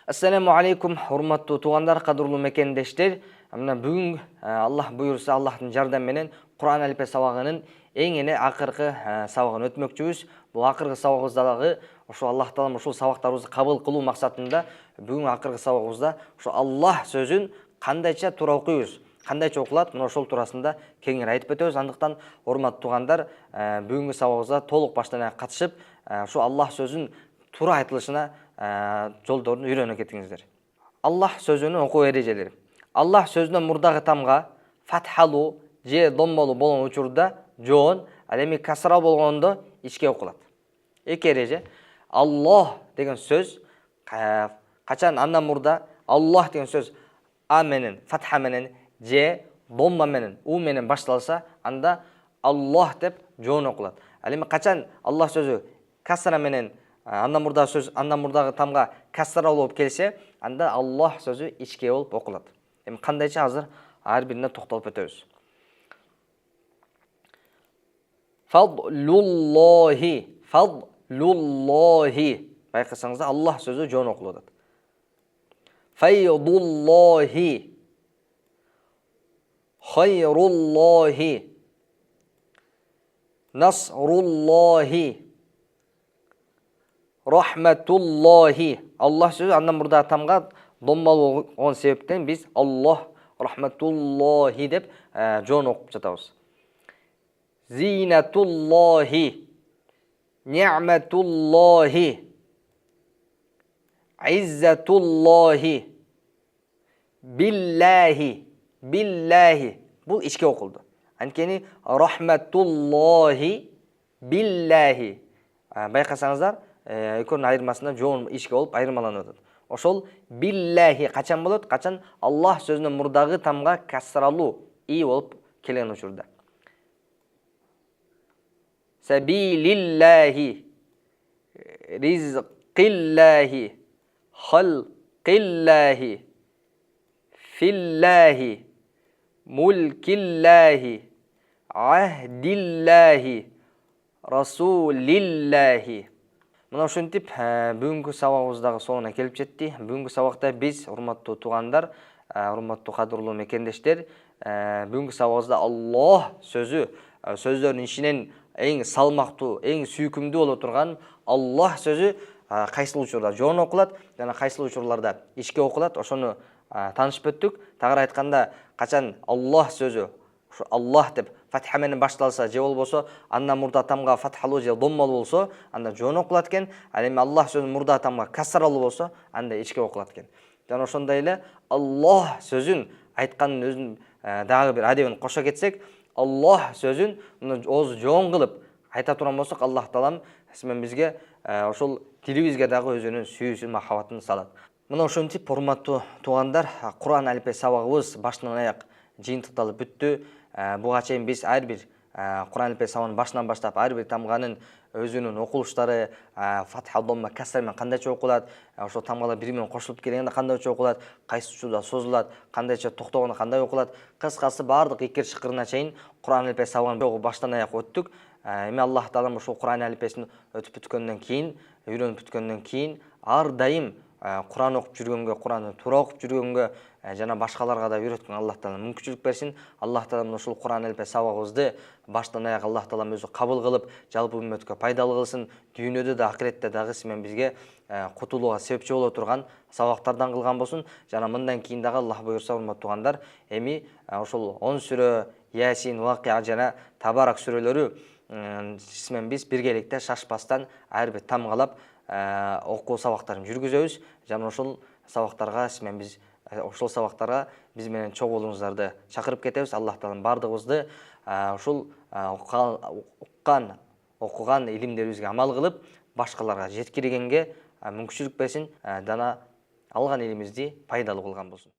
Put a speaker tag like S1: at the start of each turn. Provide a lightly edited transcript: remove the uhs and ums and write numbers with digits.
S1: Assalamu alaikum, hurmatlı tuğanlar, kadırlı mekendештер. Бүгүн Аллах буйрса, Аллахтын жардамы менен Кур'ан алифбе сабагынын эң эне акыркы сабагын өтмөкчүбүз. Бул акыркы сабагыбызда дагы ошо Аллах таалам ушул сабактарыбызды кабыл кылуу максатында бүгүн акыркы сабагыбызда ошо Аллах сөзүн кандайча туура окуйбуз, кандайча окулат, мына ошол туурасында кеңири айтып өтөбүз. Андыктан урматтуу тугандар, бүгүнкү сабагыбызда толук баштан аяк катышып, ошо Аллах сөзүн туура айтылышына жолдорун үйрөнүп кетиңиздер. Аллах сөзүнүн окуу эрежелери. Аллах сөзүнө мурдагы тамга фатхалуу же доммолуу болгон учурда жоон, ал эми касра болгондо ичке окулат. Эки эреже. Аллах деген сөз качан андан мурда Аллах деген сөз а менен, фатха менен же домма менен, у менен башталса, анда Аллах деп жоон окулат. Ал эми качан Аллах сөзү касра менен андан мурдагы сөз, андан мурдагы тамга касра болуп келсе, анда Аллах сөзү ичке болуп окулат. Эми кандайча азыр ар бирине токтолуп өтөбүз. Фадлуллахи, фадлуллахи. Байкасаңыздар, Аллах сөзү жоон окулуп атат. Файдуллахи, хайруллахи, насруллахи, рахматуллахи. Аллах сөзү андан мурдагы тамга доммалуу болгон себептен биз Аллах рахматуллахи деп жоон окуп жатабыз. Зинатуллахи, ниъматуллахи, иззатуллахи, биллахи, биллахи. Бул ичке окулду. Анткени рахматуллахи, биллахи. Байкасаңыздар, экөөнүн айырмасында жоон ичке болуп айырмаланып атат. Ошол биллахи качан болот? Качан Аллах сөзүнүн мурдагы тамга касралуу и болуп келген учурда. Сабилиллахи, ризқиллахи, халқиллахи, филлахи, мулкиллахи, ахдиллахи, расулиллахи. Мына ушинтип бүгүнкү сабагыбыздагы соңуна келип жетти. Бүгүнкү сабакта биз, урматтуу туугандар, урматтуу кадырлуу мекендештер, бүгүнкү сабагыбызда Аллах сөзү, сөздөрдүн ичинен эң салмактуу, эң сүйкүмдүү боло турган Аллах сөзү кайсыл учурда жоон окулат жана кайсыл учурларда ичке окулат, ошону таанышып өттүк. Тагыраак айтканда, качан Аллах сөзү ушу Аллах деп фатха менен башталса же болбосо андан мурда тамга фатхалуу же доммалуу болсо, анда жоон окулат экен. Ал эми Аллах сөзүнүн мурда тамга касралуу болсо, анда ичке окулат экен. Жана ошондой эле Аллах сөзүн айткандын өзүнүн дагы бир адебин кошо кетсек, Аллах сөзүн ооз жоон кылып айта турган болсок, Аллах таалам менен бизге ошол тилибизге дагы өзүнүн сүйүүсүн, махабатын салат. Мына ошентип, урматтуу туугандар, Кур'ан алифбе сабагыбыз баштан аяк жыйынтыкталып бүттү. Буга чейин биз ар бир Кур'ан алифбе сабагынын башынан баштап ар бир тамганын өзүнүн окулуштары, фатха, домма, касра менен кандайча окулат, ошо тамгалар бири менен кошулуп келгенде кандайча окулат, кайсы учурда созулат, кандайча токтогондо кандай окулат, кыскасы баардык икир чыкырына чейин Кур'ан алифбе сабагын баштан аяк өттүк. Эми Аллах таалам ушул Кур'ан алифбесин өтүп бүткөндөн кийин, үйрөнүп бүткөндөн кийин ар дайым Кур'ан окуп жүргөнгө, Кур'анды туура окуп жүргөнгө жана башкаларга да үйрөткөн Аллах таалам мүмкүнчүлүк берсин. Аллах таалам ушул Кур'ан алифбе сабагыбызды баштан аяк Аллах таалам өзү кабыл кылып, жалпы үммөткө пайдалуу кылсын. Дүйнөдө да акыретте дагы сиз менен бизге кутулууга себепчи боло турган сабактардан кылган болсун. Жана мындан кийин дагы Аллах буйрса, урматтуу туугандар, эми ошол 10 сүрө, Ясин, Вакия жана Табарак сүрөлөрү сиз менен биз биргеликте шашпастан ар бир тамгалап окуу сабактарын жүргүзөбүз. Жана ошол сабактарга сиз менен биз биз менен чогуу болуңуздарды чакырып кетебиз. Аллах таалам бардыгыбызды ушул окуган илимдерибизге амал кылып, башкаларга жеткиргенге мүмкүнчүлүк берсин, жана алган илимибизди пайдалуу кылган болсун.